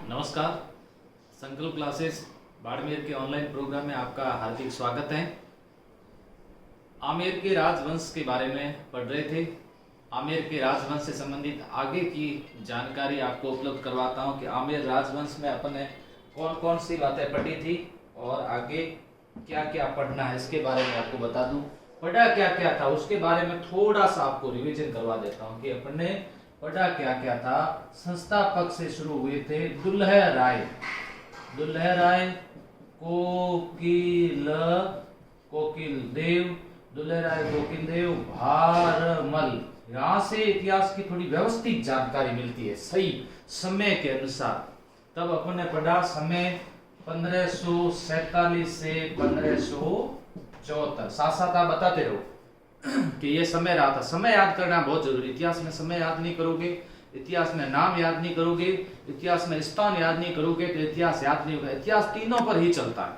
नमस्कार। संकल्प क्लासेस बाड़मेर के ऑनलाइन प्रोग्राम में आपका हार्दिक स्वागत है। आमेर के राजवंश के बारे में पढ़ रहे थे। आमेर के राजवंश से संबंधित आगे की जानकारी आपको उपलब्ध करवाता हूं कि आमेर राजवंश में अपन ने कौन कौन सी बातें पढ़ी थी और आगे क्या क्या पढ़ना है इसके बारे में आपको बता दूं। पढ़ा क्या क्या था उसके बारे में थोड़ा सा आपको रिवीजन करवा देता हूं कि अपन ने पढ़ा क्या क्या था। संस्थापक से शुरू हुए थे दुल्हे राय, कोकिल देव, भारमल। यहाँ से इतिहास की थोड़ी व्यवस्थित जानकारी मिलती है सही समय के अनुसार। तब अपन ने पढ़ा समय 1547 से 1574। साथ साथ आप बताते रहो कि ये समय रहा था। समय याद करना बहुत जरूरी। इतिहास में समय याद नहीं करोगे, इतिहास में नाम याद नहीं करोगे, इतिहास में स्थान याद नहीं करोगे तो इतिहास याद नहीं होगा। इतिहास तीनों पर ही चलता है।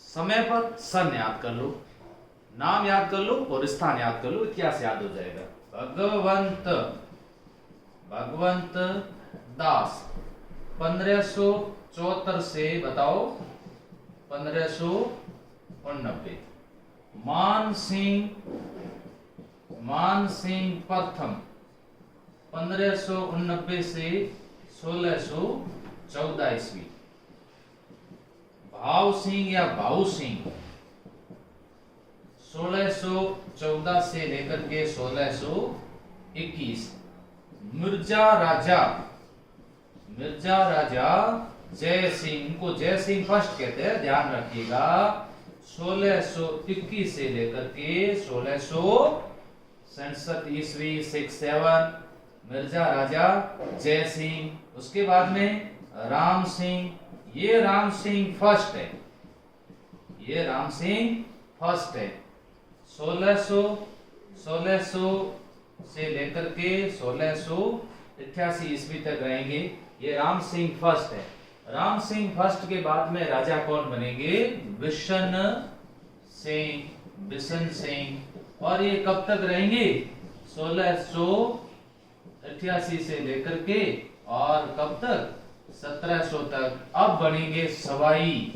समय पर सन याद कर लो, नाम याद कर लो और स्थान याद कर लो, इतिहास याद हो जाएगा। भगवंत दास 1574 से बताओ 1589। मान सिंह प्रथम 1589 से 1614 ईस्वी। भाव सिंह 1614 से लेकर के 1621। मिर्जा राजा जय सिंह को जय सिंह फर्स्ट कहते हैं, ध्यान रखिएगा। 1621 से लेकर के 1667 ईस्वी 67 मिर्जा राजा जय सिंह। उसके बाद में राम सिंह, ये राम सिंह फर्स्ट है, 1600 से लेकर के 1688 ईस्वी तक रहेंगे। ये राम सिंह फर्स्ट है। राम सिंह फर्स्ट के बाद में राजा कौन बनेंगे? बिशन सिंह। और ये कब तक रहेंगे? 1688 से लेकर के और कब तक? 1700 तक। अब बनेंगे सवाई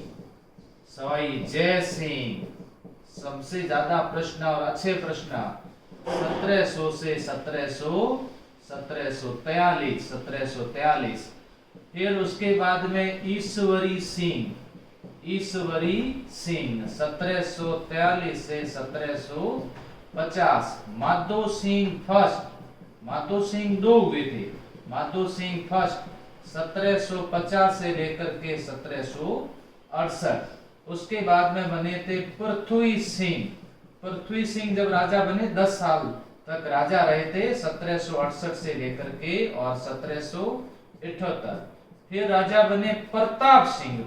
जय सिंह। सबसे ज्यादा प्रश्न और अच्छे प्रश्न 1700 से 1743। फिर उसके बाद में ईश्वरी सिंह 1743 से 1750। माधो सिंह दो हुए थे। माधो सिंह फर्स्ट 1750 से लेकर के 1768। उसके बाद में बने थे पृथ्वी सिंह जब राजा बने 10 साल तक राजा रहे थे, 1768 से लेकर के और 1778। फिर राजा बने प्रताप सिंह।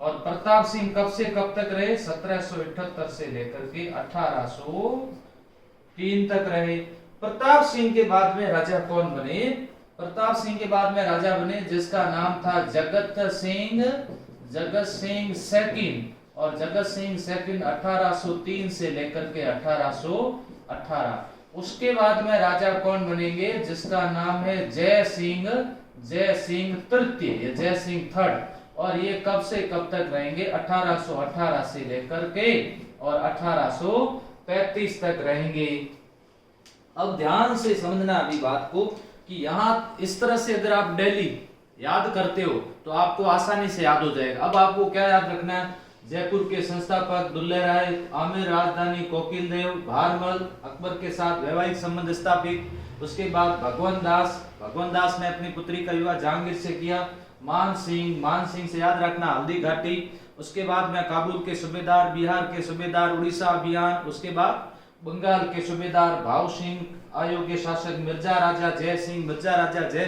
और प्रताप सिंह कब से कब तक रहे? 1778 से लेकर के 1803 तक रहे। प्रताप सिंह के बाद में राजा कौन बने? प्रताप सिंह के बाद में राजा बने जिसका नाम था जगत सिंह सेकंड। और जगत सिंह सेकंड 1803 से लेकर के 1818। उसके बाद में राजा कौन बनेंगे? जिसका नाम है जय सिंह तृतीय, जय सिंह थर्ड। और ये कब से कब तक रहेंगे? 1818 से लेकर के और 1835 तक रहेंगे। अब ध्यान से समझना अभी बात को कि यहाँ इस तरह से अगर आप डेली याद करते हो तो आपको आसानी से याद हो जाएगा। अब आपको क्या याद रखना है? जयपुर के संस्थापक दुल्हे राय, आमेर राजधानी कोकिल देव, भारमल, अकबर के साथ वैवाहिक संबंध स्थापित। उसके बाद भगवंत दास ने अपनी पुत्री का विवाह जहांगीर से किया। मान सिंह से याद रखना हल्दी घाटी। उसके बाद में काबुल के सूबेदार, बिहार के सूबेदार, उड़ीसा अभियान। उसके बाद बंगाल के सूबेदार भाव सिंह, अयोग्य शासक मिर्जा राजा जय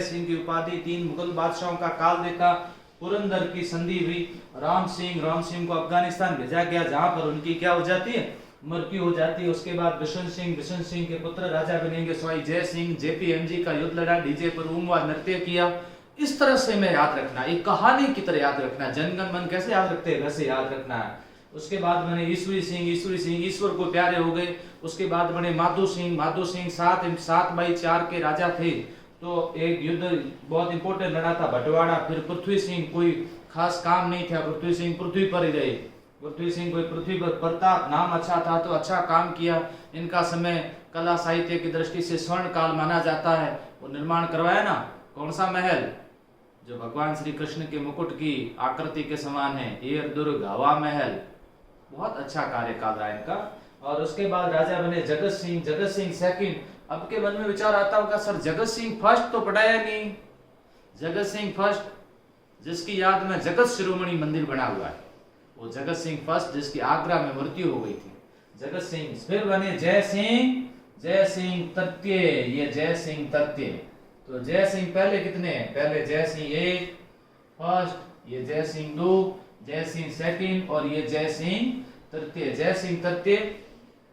सिंह की उपाधि 3 मुगल बादशाहों का काल देखा। पुरंदर की संधि हुई। राम सिंह को अफगानिस्तान भेजा गया जहां पर उनकी क्या हो जाती है? मृत्यु हो जाती है। उसके बाद बिशन सिंह के पुत्र राजा बनेंगे सवाई जय सिंह। जेपीएमजी का युद्ध लड़ा, डीजे पर ऊमवा नृत्य किया। इस तरह से मैं याद रखना, एक कहानी की तरह याद रखना। जनगण मन कैसे याद रखते हैं वैसे याद रखना है। उसके बाद बने ईश्वरी सिंह ईश्वर को प्यारे हो गए। उसके बाद बने माधो सिंह 7/4 के राजा थे तो एक युद्ध बहुत इंपॉर्टेंट लड़ा था बंटवारा। फिर पृथ्वी सिंह, कोई खास काम नहीं था, पृथ्वी सिंह पृथ्वी पर ही रहे। पृथ्वी सिंह कोई पृथ्वी पर, प्रताप नाम अच्छा था तो अच्छा काम किया। इनका समय कला साहित्य की दृष्टि से स्वर्ण काल माना जाता है। वो निर्माण करवाया ना, कौन सा महल, जो भगवान श्री कृष्ण के मुकुट की आकृति के समान है, एर दुर्ग हवा महल। बहुत अच्छा कार्यकाल रहा इनका। और उसके बाद राजा बने जगत सिंह, जगत सिंह सेकंड। अब के मन में विचार आता होगा, सर जगत सिंह फर्स्ट तो पढ़ाया नहीं। जगत सिंह फर्स्ट, जिसकी याद में जगत शिरोमणि मंदिर बना हुआ है, वो जगत सिंह फर्स्ट, जिसकी आगरा में मृत्यु हो गई थी। जगत सिंह। फिर बने जय सिंह, जय सिंह तृतीय। ये जय सिंह तृतीय। तो जय सिंह पहले कितने हैं, पहले जय सिंह एक फर्स्ट, ये जय सिंह दो, जय सिंह सेकंड, और ये जय सिंह तृतीय। जय सिंह तृतीय,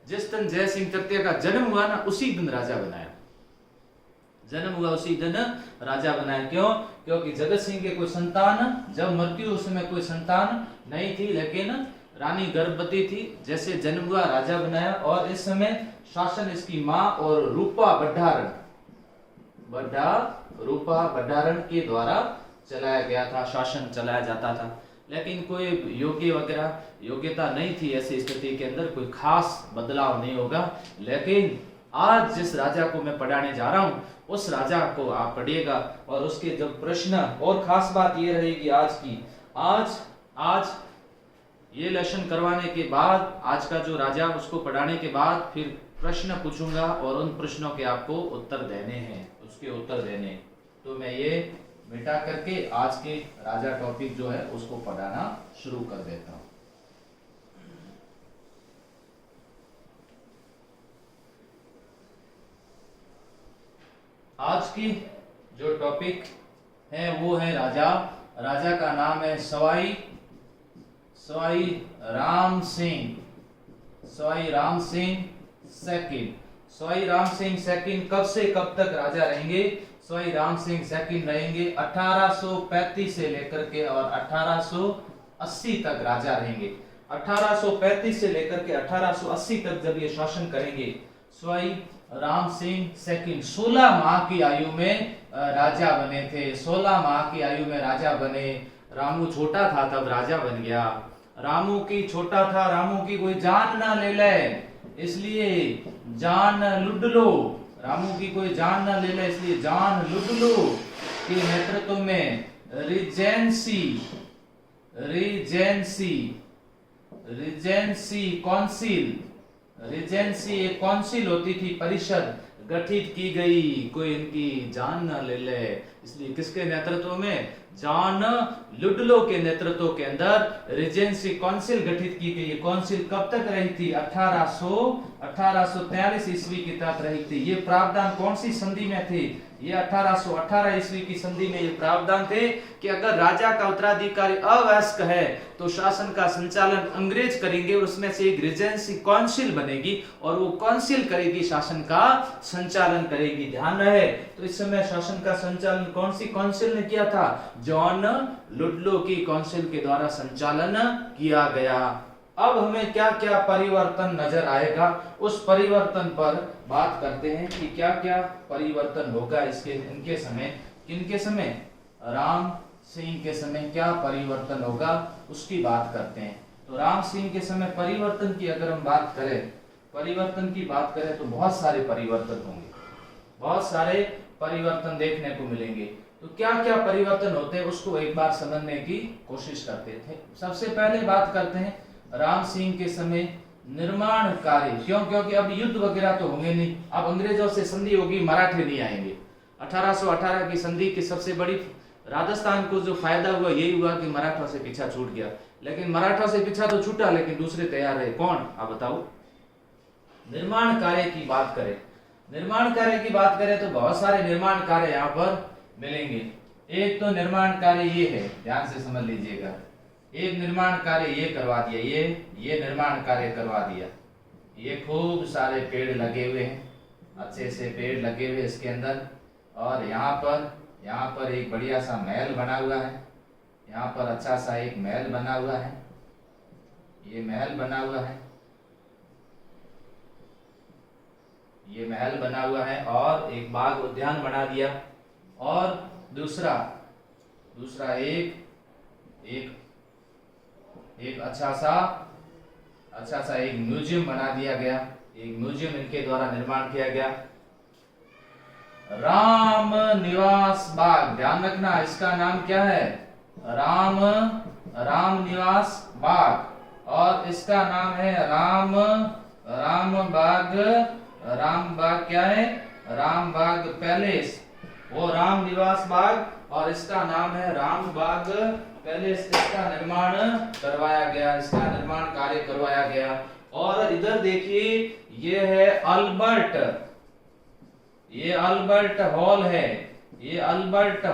जिस दिन जय सिंह तृतीय का जन्म हुआ ना, उसी दिन राजा बनाया। जन्म हुआ उसी दिन राजा बनाया। क्यों? क्योंकि जगत सिंह के कोई संतान, जब मृत्यु उस समय कोई संतान नहीं थी, लेकिन रानी गर्भवती थी। जैसे जन्म हुआ राजा बनाया। और इस समय शासन इसकी माँ और रूपा बड्डारण के द्वारा चलाया गया था, शासन चलाया जाता था। लेकिन कोई योग्यता नहीं थी। ऐसी स्थिति के अंदर कोई खास बदलाव नहीं होगा। लेकिन आज जिस राजा को मैं पढ़ाने जा रहा हूं, उस राजा को आप पढ़िएगा। और उसके जब प्रश्न, और खास बात ये रहेगी आज की, आज ये लेसन करवाने के बाद, आज का जो राजा, उसको पढ़ाने के बाद फिर प्रश्न पूछूंगा और उन प्रश्नों के आपको उत्तर देने हैं, उसके उत्तर देने। तो मैं ये मिटा करके आज के राजा टॉपिक जो है उसको पढ़ाना शुरू कर देता हूं। आज की जो टॉपिक है वो है राजा। राजा का नाम है सवाई राम सिंह सेकंड। सवाई राम सिंह सेकंड कब से कब तक राजा रहेंगे? सवाई राम सिंह सेकंड रहेंगे 1835 से लेकर के और 1880 तक राजा रहेंगे। 1835 से लेकर के 1880 तक जब ये शासन करेंगे सवाई राम सिंह सेकंड 16 माह की आयु में राजा बने थे। 16 माह की आयु में राजा बने। रामू छोटा था तब राजा बन गया। रामू की छोटा था, रामू की कोई जान ना ले ले, इसलिए जान लुडलो, रामू की कोई जान ना ले ले, इसलिए जान लुडलो के नेतृत्व में रीजेंसी एक काउंसिल होती थी, परिषद गठित की गई। कोई इनकी जान न ले ले, इसलिए किसके नेतृत्व में? जॉन लुडलो के नेतृत्व के अंदर रीजेंसी काउंसिल गठित की गई। काउंसिल कब तक रही थी? 1843 ईस्वी के तक रही थी। ये प्रावधान कौन सी संधि में थे? ये 1818 ईस्वी की संधि में ये प्रावधान थे कि अगर राजा का उत्तराधिकारी अवयस्क है तो शासन का संचालन अंग्रेज करेंगे, और उसमें से एक रीजेंसी काउंसिल बनेगी और वो काउंसिल करेगी, शासन का संचालन करेगी। ध्यान रहे, तो इस समय शासन का संचालन कौन सी काउंसिल ने किया था? जॉन लुडलो की काउंसिल के द्वारा संचालन किया गया। अब हमें क्या क्या परिवर्तन नजर आएगा, उस परिवर्तन पर बात करते हैं कि क्या क्या परिवर्तन होगा इनके समय। किनके समय? राम सिंह के समय क्या परिवर्तन होगा उसकी बात करते हैं। तो राम सिंह के समय परिवर्तन की अगर हम बात करें, तो बहुत सारे परिवर्तन होंगे, बहुत सारे परिवर्तन देखने को मिलेंगे। तो क्या क्या परिवर्तन होते हैं उसको एक बार समझने की कोशिश करते थे। सबसे पहले बात करते हैं राम सिंह के समय निर्माण कार्य। क्योंकि अब युद्ध वगैरह तो होंगे नहीं, अब अंग्रेजों से संधि होगी, मराठे नहीं आएंगे। 1818 की संधि की सबसे बड़ी राजस्थान को जो फायदा हुआ यही हुआ कि मराठों से पीछा छूट गया। लेकिन मराठों से पीछा तो छूटा, लेकिन दूसरे तैयार रहे। कौन? आप बताओ। निर्माण कार्य की बात करें तो बहुत सारे निर्माण कार्य यहाँ पर मिलेंगे। एक तो निर्माण कार्य ये है, ध्यान से समझ लीजिएगा। एक निर्माण कार्य ये करवा दिया, ये निर्माण कार्य करवा दिया। ये खूब सारे पेड़ लगे हुए हैं, अच्छे से पेड़ लगे हुए इसके अंदर। और यहाँ पर एक बढ़िया सा महल बना हुआ है। यहाँ पर अच्छा सा एक महल बना हुआ है। ये महल बना हुआ है और एक बाग उद्यान बना दिया। और दूसरा एक एक एक अच्छा सा एक म्यूजियम बना दिया गया, एक म्यूजियम इनके द्वारा निर्माण किया गया। राम निवास बाग, ध्यान रखना इसका नाम क्या है, राम निवास बाग, और इसका नाम है राम बाग क्या है, राम बाग पैलेस, वो राम निवास बाग और इसका नाम है राम बाग पैलेस। इसका निर्माण करवाया गया, इसका निर्माण कार्य करवाया गया। और इधर देखिए ये है अल्बर्ट हॉल है, ये अल्बर्ट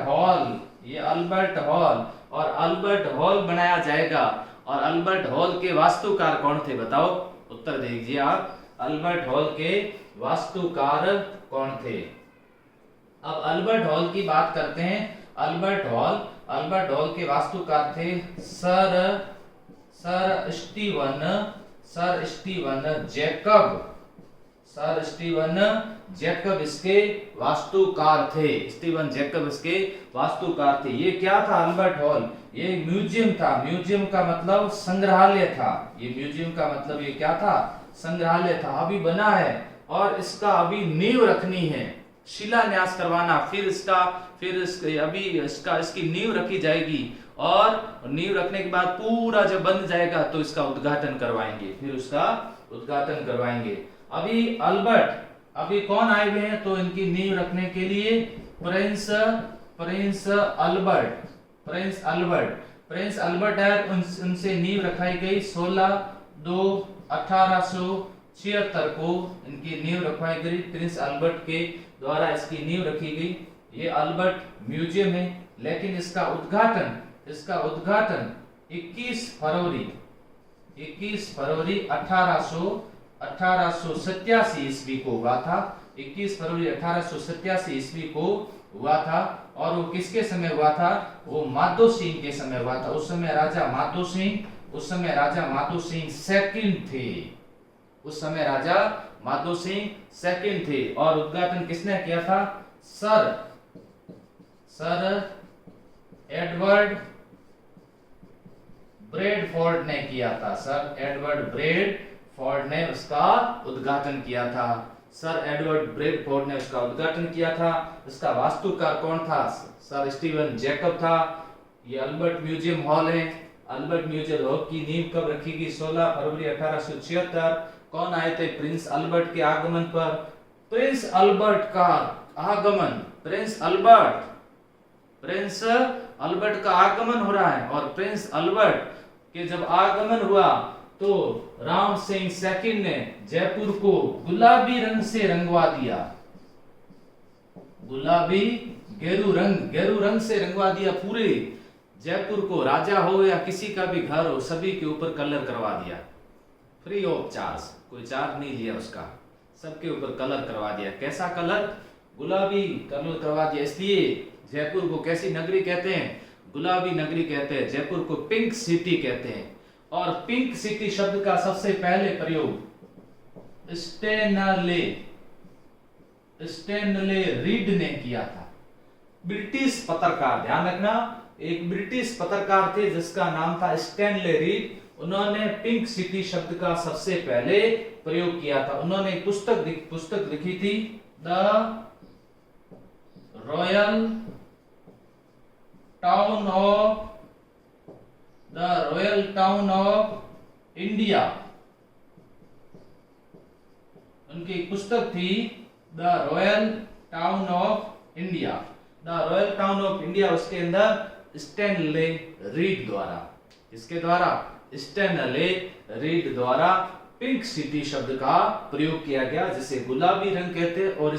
हॉल और अल्बर्ट हॉल बनाया जाएगा। और अल्बर्ट हॉल के वास्तुकार कौन थे बताओ, उत्तर दीजिए आप, अल्बर्ट हॉल के वास्तुकार कौन थे। अब अल्बर्ट हॉल की बात करते हैं। अल्बर्ट हॉल के वास्तुकार थे सर स्टीवन जैकब इसके वास्तुकार थे, ये क्या था अल्बर्ट हॉल, ये म्यूजियम था, म्यूजियम का मतलब संग्रहालय था, ये क्या था, संग्रहालय था, अभी बना है और इसका अभी नींव रखनी है, शिलान्यास करवाना, फिर इसकी नींव रखी जाएगी और नींव रखने के बाद पूरा जब बन जाएगा तो इसका उद्घाटन करवाएंगे। अभी कौन आए हुए हैं तो इनकी नींव रखने के लिए प्रिंस अल्बर्ट है, उनसे नींव रखाई गई 16/2/1876 को इनकी नींव रखवाई गई, प्रिंस अल्बर्ट के द्वारा इसकी नींव रखी गई। ये अल्बर्ट म्यूजियम है, लेकिन इसका उद्घाटन 21 फरवरी 1887 ईस्वी को हुआ था, 21 फरवरी 1887 ईस्वी को हुआ था। और वो किसके समय हुआ था, वो माधो सिंह के समय हुआ था। उस समय राजा माधो सिंह सेकंड थे। और उद्घाटन किसने किया था, सर एडवर्ड ब्रेडफोर्ड ने किया था, उसका उद्घाटन किया था, इसका वास्तुकार कौन था, सर स्टीवन जैकब था। ये अल्बर्ट म्यूजियम हॉल है, अल्बर्ट म्यूजियम हॉल की नींव कब रखी गई, 16 फरवरी 1876। कौन आए थे, प्रिंस अल्बर्ट के आगमन पर, प्रिंस अल्बर्ट का आगमन हो रहा है। और प्रिंस अल्बर्ट के जब आगमन हुआ तो राम सिंह सेकंड ने जयपुर को गुलाबी रंग से रंगवा दिया, गेरू रंग से रंगवा दिया पूरे जयपुर को, राजा हो या किसी का भी घर हो सभी के ऊपर कलर करवा दिया, फ्री ऑफ चार्ज, कोई चार्ज नहीं लिया उसका, सबके ऊपर कलर करवा दिया। कैसा कलर, गुलाबी कलर करवा दिया। इसलिए जयपुर को कैसी नगरी कहते हैं, गुलाबी नगरी कहते हैं, जयपुर को पिंक सिटी कहते हैं। और पिंक सिटी शब्द का सबसे पहले प्रयोग स्टैनले रीड ने किया था, ब्रिटिश पत्रकार, ध्यान रखना, एक ब्रिटिश पत्रकार थे जिसका नाम था स्टैनले रीड, उन्होंने पिंक सिटी शब्द का सबसे पहले प्रयोग किया था। उन्होंने एक पुस्तक लिखी थी, the royal town of India, उनकी पुस्तक थी the royal town of India. उसके अंदर स्टैनले रीड द्वारा, इसके द्वारा स्टैनले रीड द्वारा पिंक सिटी शब्द का प्रयोग किया गया, जिसे गुलाबी रंग कहते हैं। और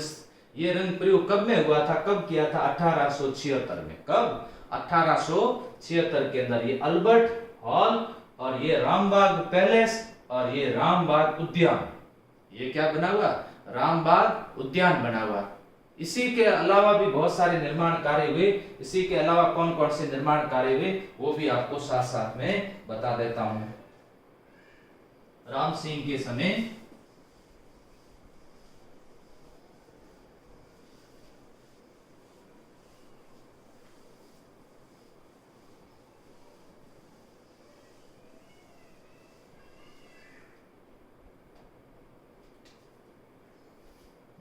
ये रंग प्रयोग कब में हुआ था, कब किया था, 1876 में। कब, 1876 के अंदर। ये अल्बर्ट हॉल और ये रामबाग पैलेस और ये रामबाग उद्यान, ये क्या बना हुआ, रामबाग उद्यान बना हुआ। इसी के अलावा भी बहुत सारे निर्माण कार्य हुए। इसी के अलावा कौन कौन से निर्माण कार्य हुए वो भी आपको साथ साथ में बता देता हूं। राम सिंह के समय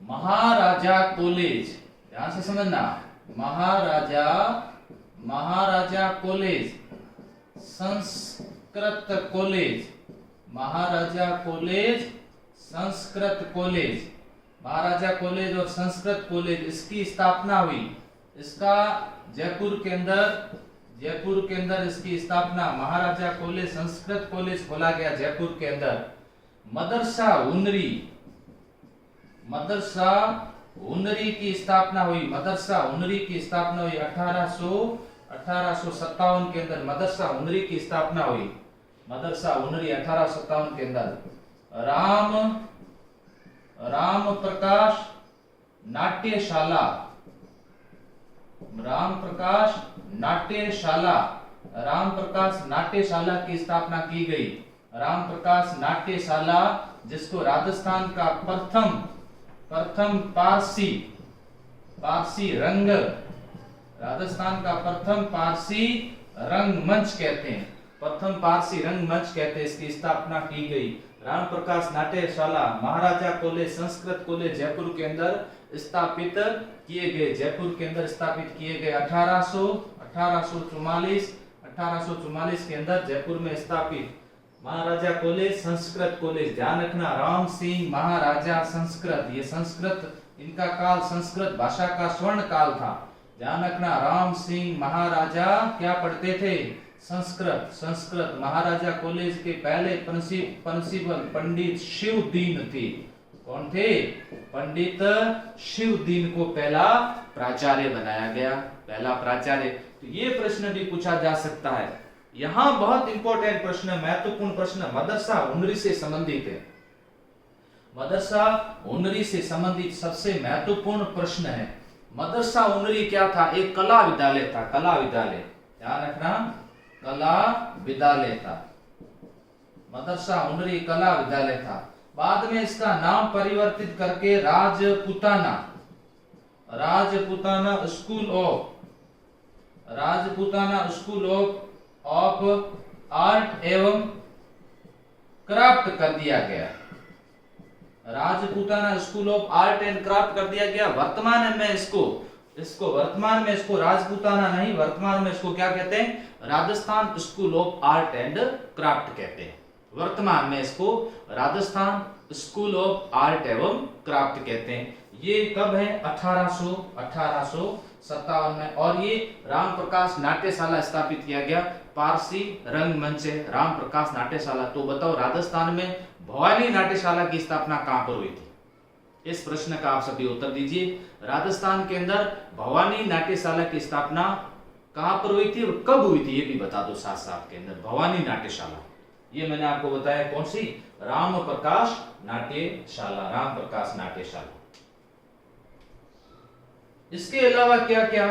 महाराजा कॉलेज, ध्यान से समझना, महाराजा कॉलेज, संस्कृत कॉलेज, महाराजा कॉलेज, संस्कृत कॉलेज, महाराजा कॉलेज और संस्कृत कॉलेज, इसकी स्थापना हुई। इसका जयपुर के अंदर इसकी स्थापना, महाराजा कॉलेज संस्कृत कॉलेज खोला गया जयपुर के अंदर। मदरसा हुनरी की स्थापना हुई, 1857 के अंदर मदरसा हुनरी की स्थापना हुई, मदरसा हुनरी 1857 के अंदर। राम प्रकाश नाट्यशाला, राम प्रकाश नाट्यशाला की स्थापना की गई। राम प्रकाश नाट्यशाला, जिसको राजस्थान का प्रथम पारसी रंग, राजस्थान का प्रथम पारसी रंगमंच कहते हैं, प्रथम पारसी रंगमंच कहते हैं, इसकी स्थापना की गई। राम प्रकाश नाट्यशाला, महाराजा कॉलेज, संस्कृत कॉलेज जयपुर के अंदर स्थापित किए गए, जयपुर के अंदर स्थापित किए गए। 1844 के अंदर जयपुर में स्थापित महाराजा कॉलेज, संस्कृत कॉलेज। ध्यान रखना, राम सिंह महाराजा संस्कृत, ये संस्कृत, इनका काल संस्कृत भाषा का स्वर्ण काल था। ध्यान रखना, राम सिंह महाराजा क्या पढ़ते थे? संस्कृत। महाराजा कॉलेज के पहले प्रिंसिपल पंडित शिवदीन थे। कौन थे? पंडित शिवदीन को पहला प्राचार्य बनाया गया, पहला प्राचार्य। तो ये प्रश्न भी पूछा जा सकता है। यहाँ बहुत इंपॉर्टेंट प्रश्न, महत्वपूर्ण प्रश्न मदरसा हुनरी से संबंधित है। मदरसा हुनरी से संबंधित सबसे महत्वपूर्ण प्रश्न है। मदरसा हुनरी क्या था? एक कला विद्यालय था, कला विद्यालय। ध्यान रखना, कला विद्यालय था। मदरसा हुनरी कला विद्यालय था। बाद में इसका नाम परिवर्तित करके राजपूताना स्कूल ऑफ आर्ट एवं क्राफ्ट कर दिया गया। Rajputana school of art and craft कर दिया गया। वर्तमान में इसको राजपूताना नहीं, वर्तमान में इसको क्या कहते हैं? Rajasthan school of art and craft कहते हैं। वर्तमान में इसको राजस्थान स्कूल ऑफ आर्ट एवं क्राफ्ट कहते हैं। ये कब है? 1857 में। और ये राम प्रकाश नाट्यशाला स्थापित किया गया, पारसी रंगमंच है राम प्रकाश नाट्यशाला। तो बताओ, राजस्थान में भवानी नाट्यशाला की स्थापना कहां पर हुई थी? इस प्रश्न का आप सभी उत्तर दीजिए। राजस्थान के अंदर भवानी नाट्यशाला की स्थापना कहां पर हुई थी और कब हुई थी, ये भी बता दो साथ साथ के अंदर। भवानी नाट्यशाला, ये मैंने आपको बताया कौन सी? राम प्रकाश नाट्यशाला, राम प्रकाश नाट्यशाला। इसके अलावा क्या क्या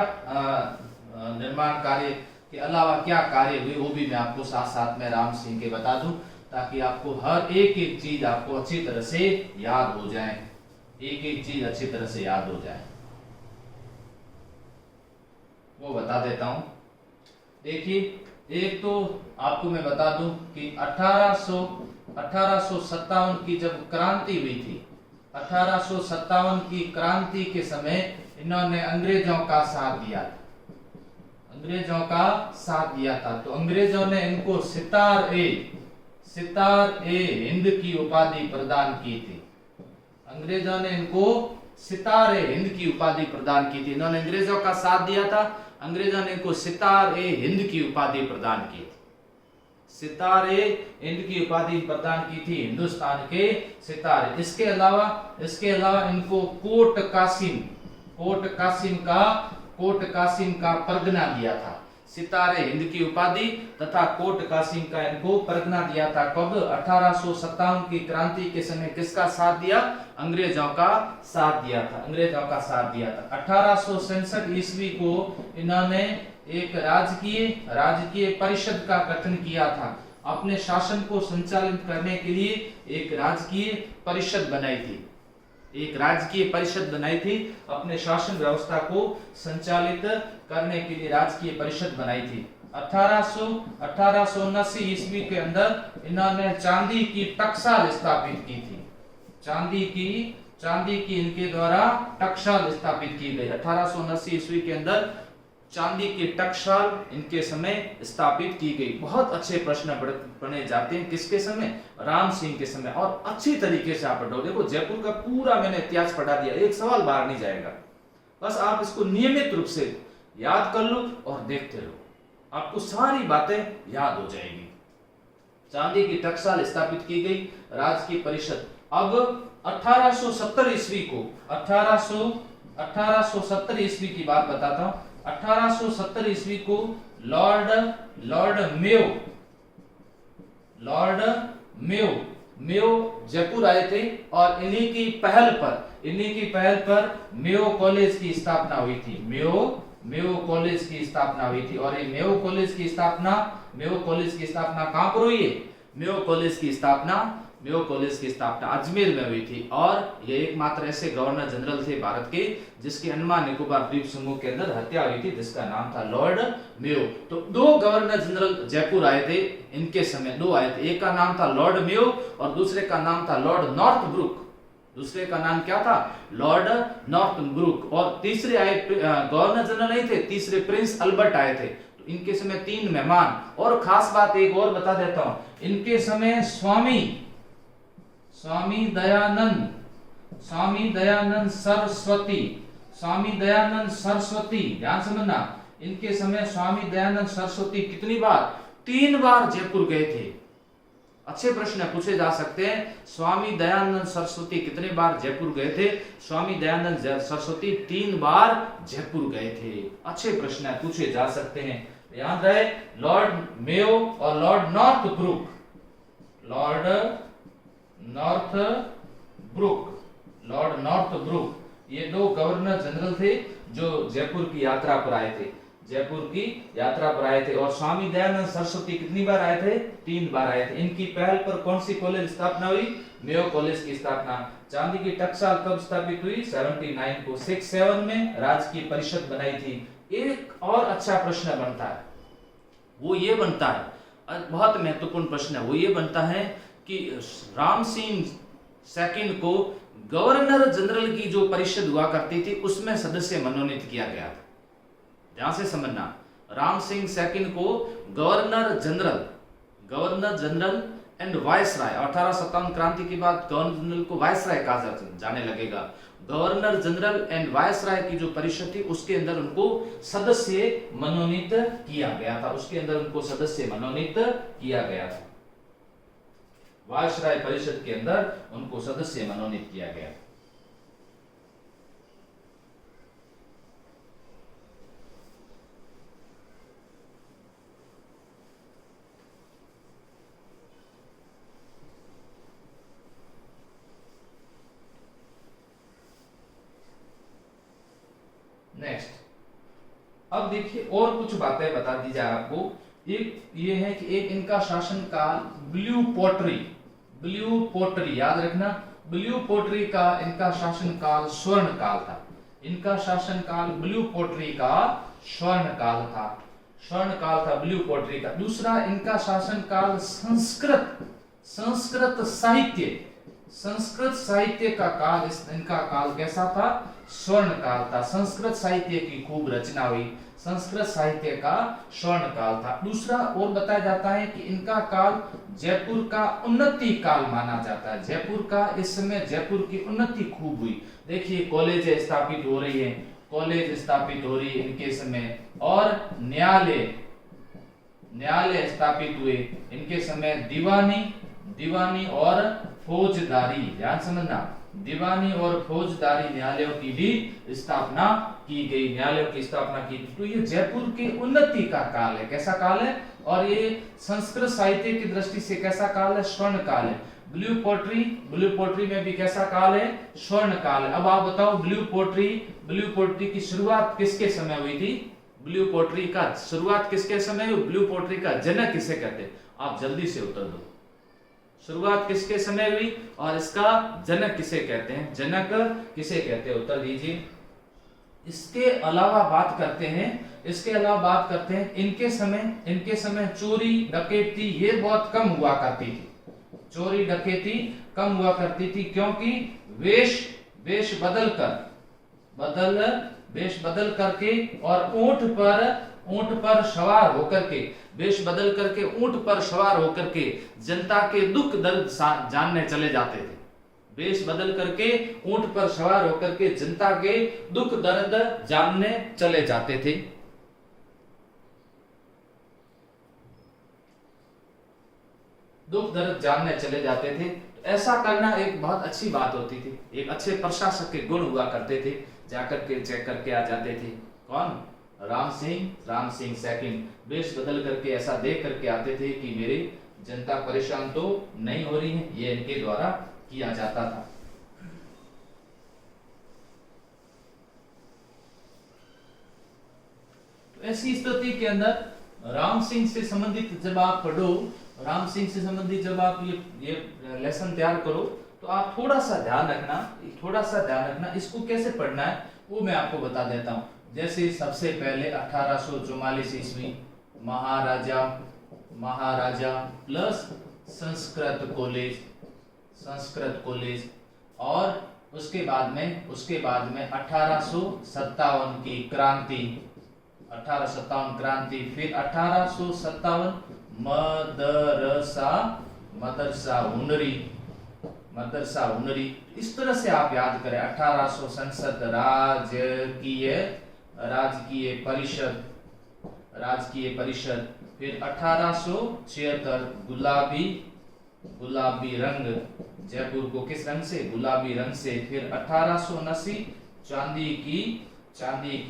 निर्माण कार्य के अलावा क्या कार्य हुए, वो भी मैं आपको साथ साथ में राम सिंह के बता दूं, ताकि आपको हर एक चीज आपको अच्छी तरह से याद हो जाए, एक चीज अच्छी तरह से याद हो जाए, वो बता देता हूं। देखिए, एक तो आपको मैं बता दूं कि 1857 की जब क्रांति हुई थी, 1857 की क्रांति के समय इन्होंने अंग्रेजों का साथ दिया था, अंग्रेजों का साथ दिया था। तो अंग्रेजों ने इनको सितार ए हिंद की उपाधि प्रदान की थी। अंग्रेजों ने इनको सितार ए हिंद की उपाधि प्रदान की थी। इन्होंने अंग्रेजों का साथ दिया था, अंग्रेजों ने इनको सितार ए हिंद की उपाधि प्रदान की थी। सितार ए हिंद की उपाधि प्रदान की थी, हिंदुस्तान के सितारे। इसके अलावा इनको कोट कासिम का परगना दिया था। सितारे हिंद की उपाधि तथा कोट कासिम का इनको परगना दिया था। कब? 1857 की क्रांति के समय किसका साथ दिया? अंग्रेजों का साथ दिया था, अंग्रेजों का साथ दिया था। 1867 ईस्वी को इन्होंने एक राजकीय परिषद का गठन किया था। अपने शासन को संचालित करने के लिए एक राजकीय परिषद बनाई थी, अपने शासन व्यवस्था को संचालित करने के लिए राजकीय परिषद बनाई थी। 1879 ईस्वी के अंदर इन्होंने चांदी की टकसाल स्थापित की थी। चांदी की चांदी की इनके द्वारा टकसाल स्थापित की गई। 1879 ईस्वी के अंदर चांदी की टकसाल इनके समय स्थापित की गई। बहुत अच्छे प्रश्न बने जाते हैं किसके समय, राम सिंह के समय, और अच्छी तरीके से आप पढ़ो। देखो जयपुर का पूरा मैंने इतिहास पढ़ा दिया, एक सवाल बाहर नहीं जाएगा, बस आप इसको नियमित रूप से याद कर लो और देखते रहो, आपको सारी बातें याद हो जाएगी। चांदी की टकसाल स्थापित की गई, राजकीय परिषद। अब 1870 ईस्वी को 1870 ईस्वी की बात बताता हूं। 1870 ईस्वी को लॉर्ड मेयो जयपुर आए थे और इन्हीं की पहल पर मेयो कॉलेज की स्थापना हुई थी। मेयो कॉलेज की स्थापना हुई थी और ये मेयो कॉलेज की स्थापना कहां पर हुई है? मेयो कॉलेज की स्थापना अजमेर में हुई थी और ये एकमात्र ऐसे गवर्नर जनरल थे भारत के जिसकी अंडमान निकोबार द्वीप समूह के अंदर हत्या हुई थी, जिसका नाम था लॉर्ड मेयो। तो दो गवर्नर जनरल जयपुर आए थे, इनके समय दो आए थे, एक का नाम था लॉर्ड मेयो और दूसरे का नाम था लॉर्ड नॉर्थब्रुक। दूसरे का नाम क्या था? Lord Northbrook. और तीसरे आए गवर्नर जनरल नहीं थे, तीसरे प्रिंस अल्बर्ट आए थे। तो इनके समय तीन मेहमान, और खास बात एक और बता देता हूं, इनके समय स्वामी दयानंद सरस्वती, ध्यान समझना, इनके समय स्वामी दयानंद सरस्वती कितनी बार? 3 बार जयपुर गए थे। अच्छे प्रश्न पूछे जा सकते हैं। स्वामी दयानंद सरस्वती कितने बार जयपुर गए थे? स्वामी दयानंद सरस्वती 3 बार जयपुर गए थे। अच्छे प्रश्न पूछे जा सकते हैं, याद रहे। लॉर्ड मेयो और लॉर्ड नॉर्थब्रुक ये दो गवर्नर जनरल थे जो जयपुर की यात्रा पर आए थे। और स्वामी दयानंद सरस्वती कितनी बार आए थे? 3 बार आए थे। इनकी पहल पर कौन सी कॉलेज स्थापना हुई? मेयो कॉलेज की स्थापना। चांदी की टकसाल कब स्थापित हुई? 79 को 67 में राजकीय परिषद बनाई थी। एक और अच्छा प्रश्न बनता है, वो ये बनता है, बहुत महत्वपूर्ण प्रश्न है, वो ये बनता है कि राम सिंह सेकंड को गवर्नर जनरल की जो परिषद हुआ करती थी उसमें सदस्य मनोनीत किया गया था। ध्यान से समझना, राम सिंह सेकंड को गवर्नर जनरल एंड वायसराय, 1857 क्रांति के बाद गवर्नर जनरल को वायसराय कहा जाने लगेगा। गवर्नर जनरल एंड वायसराय की जो परिषद थी उसके अंदर उनको सदस्य मनोनीत किया गया था, वायसराय परिषद के अंदर उनको सदस्य मनोनीत किया गया। नेक्स्ट, अब देखिए और कुछ बातें बता दी जाए आपको। एक ये है कि एक इनका शासन काल ब्लू पोटरी, याद रखना, ब्लू पोटरी का इनका शासन काल स्वर्ण काल था। इनका शासन काल ब्लू पोटरी का स्वर्ण काल था ब्लू पोटरी का। दूसरा, इनका शासन काल संस्कृत साहित्य का काल, इनका काल कैसा था? स्वर्ण काल था। संस्कृत साहित्य की खूब रचना हुई, संस्कृत साहित्य का स्वर्ण काल था। दूसरा और बताया जाता है कि इनका काल जयपुर का उन्नति काल माना जाता है। इस समय जयपुर की उन्नति खूब हुई। देखिए कॉलेज स्थापित हो रही है इनके समय, और न्यायालय स्थापित हुए इनके समय। दीवानी और फौजदारी, ध्यान समझना, दीवानी और फौजदारी न्यायालयों की भी स्थापना की गई, तो ये जयपुर की उन्नति का काल है। कैसा काल है? और ये संस्कृत साहित्य की दृष्टि से कैसा काल है? स्वर्ण काल है। ब्लू पोट्री में भी कैसा काल है? स्वर्ण काल है। अब आप बताओ ब्लू पोट्री की शुरुआत किसके समय हुई थी? ब्लू पोट्री का शुरुआत किसके समय हुई? ब्लू पोट्री का जनक किसे कहते हैं? आप जल्दी से उत्तर दो। शुरुआत किसके समय हुई और इसका जनक किसे कहते हैं? उत्तर दीजिए। इसके अलावा बात करते हैं इनके समय चोरी डकैती ये बहुत कम हुआ करती थी। क्योंकि वेश बदल करके और ऊंट पर सवार होकर के, वेश बदल करके ऊंट पर सवार होकर के जनता के दुख दर्द जानने चले जाते थे। वेश बदल करके ऊंट पर सवार होकर के जनता के दुख दर्द जानने चले जाते थे। दुख दर्द जानने चले जाते थे। तो ऐसा करना एक बहुत अच्छी बात होती थी। एक अच्छे प्रशासक के गुण हुआ करते थे। जाकर के चेक करके आ जाते थे। कौन? राम सिंह सेकंड वेश बदल करके ऐसा देख करके आते थे कि मेरी जनता परेशान तो नहीं हो रही है। ये इनके द्वारा किया जाता था। तो ऐसी स्थिति के अंदर राम सिंह से संबंधित जब आप पढ़ो, राम सिंह से संबंधित जब आप ये लेसन तैयार करो, तो आप थोड़ा सा ध्यान रखना इसको कैसे पढ़ना है वो मैं आपको बता देता हूं। जैसे सबसे पहले 1844 ईस्वी महाराजा प्लस संस्कृत कॉलेज और उसके बाद में 1857 की क्रांति, 1857 क्रांति, फिर 1857 मदरसा हुनरी। इस तरह से आप याद करें। 1800 संसद राजकीय परिषद, फिर 1876 गुलाबी रंग, जयपुर को किस रंग से? गुलाबी रंग से। फिर 1879 चांदी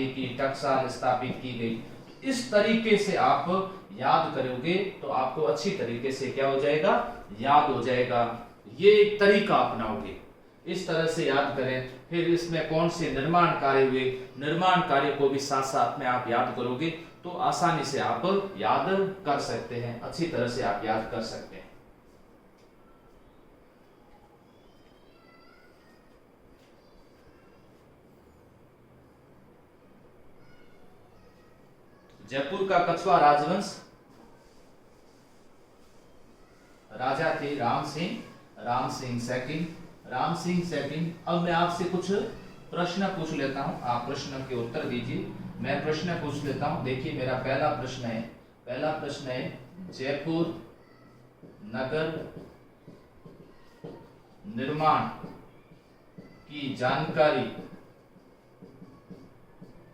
की टकसाल स्थापित की गई। इस तरीके से आप याद करोगे तो आपको अच्छी तरीके से क्या हो जाएगा? याद हो जाएगा। ये एक तरीका अपनाओगे, इस तरह से याद करें। फिर इसमें कौन से निर्माण कार्य हुए, निर्माण कार्य को भी साथ साथ में आप याद करोगे तो आसानी से आप याद कर सकते हैं, अच्छी तरह से आप याद कर सकते हैं। जयपुर का कछवा राजवंश, राजा थे राम सिंह सेकंड। अब मैं आपसे कुछ प्रश्न पूछ लेता हूं, आप प्रश्न के उत्तर दीजिए। मैं प्रश्न पूछ लेता हूं। देखिए मेरा पहला प्रश्न है जयपुर नगर निर्माण की जानकारी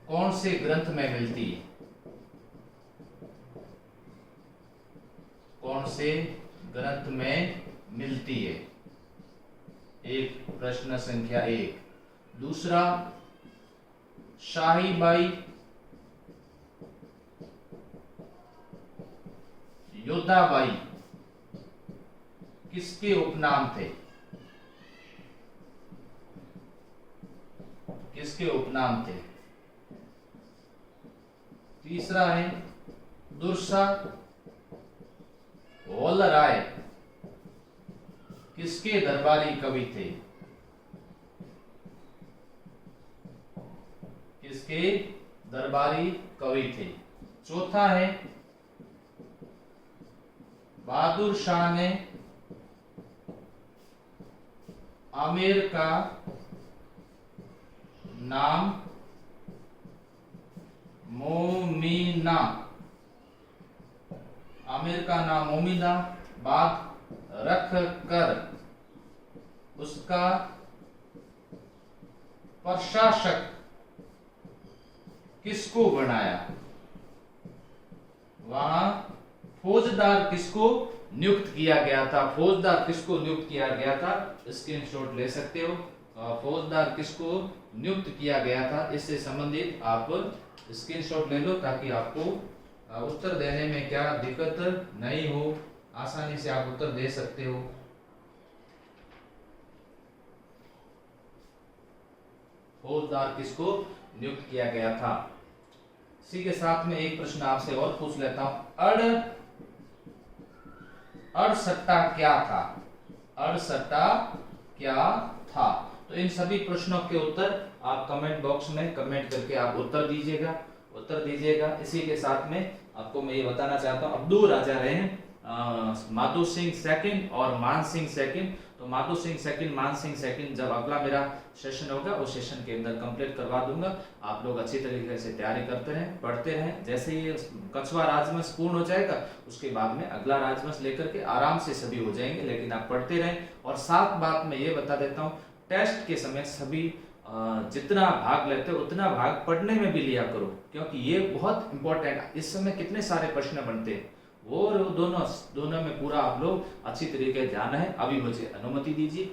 कौन से ग्रंथ में मिलती है? कौन से ग्रंथ में मिलती है? एक प्रश्न संख्या 1। दूसरा, शाही बाई योद्धाबाई किसके उपनाम थे? तीसरा है दुर्सा वल्लराय किसके दरबारी कवि थे? चौथा है बहादुर शाह ने आमेर का नाम मोमिनाबाद रख कर उसका प्रशासक किसको बनाया? वहां फौजदार किसको नियुक्त किया गया था? स्क्रीनशॉट ले सकते हो। फौजदार किसको नियुक्त किया गया था, इससे संबंधित आप स्क्रीनशॉट ले लो ताकि आपको उत्तर देने में क्या दिक्कत नहीं हो, आसानी से आप उत्तर दे सकते हो। फौजदार किसको नियुक्त किया गया था? इसी के साथ में एक प्रश्न आपसे और पूछ लेता हूं। अड़सट्टा क्या था? तो इन सभी प्रश्नों के उत्तर आप कमेंट बॉक्स में कमेंट करके आप उत्तर दीजिएगा। इसी के साथ में आपको मैं ये बताना चाहता हूँ, अब 2 राजा रहे हैं, माधो सिंह सेकंड और मान सिंह सेकंड। तो तो माधो सिंह सेकंड, मान सिंह सेकंड, जब अगला मेरा सेशन होगा उस सेशन के अंदर कंप्लीट करवा दूंगा। आप लोग अच्छी तरीके से तैयारी करते रहें, पढ़ते रहें। जैसे ये कछुआ राजवंश पूर्ण हो जाएगा उसके बाद में अगला राजवंश लेकर के आराम से सभी हो जाएंगे, लेकिन आप पढ़ते रहें। और साथ बात मैं ये बता देता हूँ, टेस्ट के समय सभी जितना भाग लेते हो उतना भाग पढ़ने में भी लिया करो, क्योंकि ये बहुत इंपॉर्टेंट। इस समय कितने सारे प्रश्न बनते हैं, वो दोनों में पूरा आप लोग अच्छी तरीके ध्यान है। अभी मुझे अनुमति दीजिए।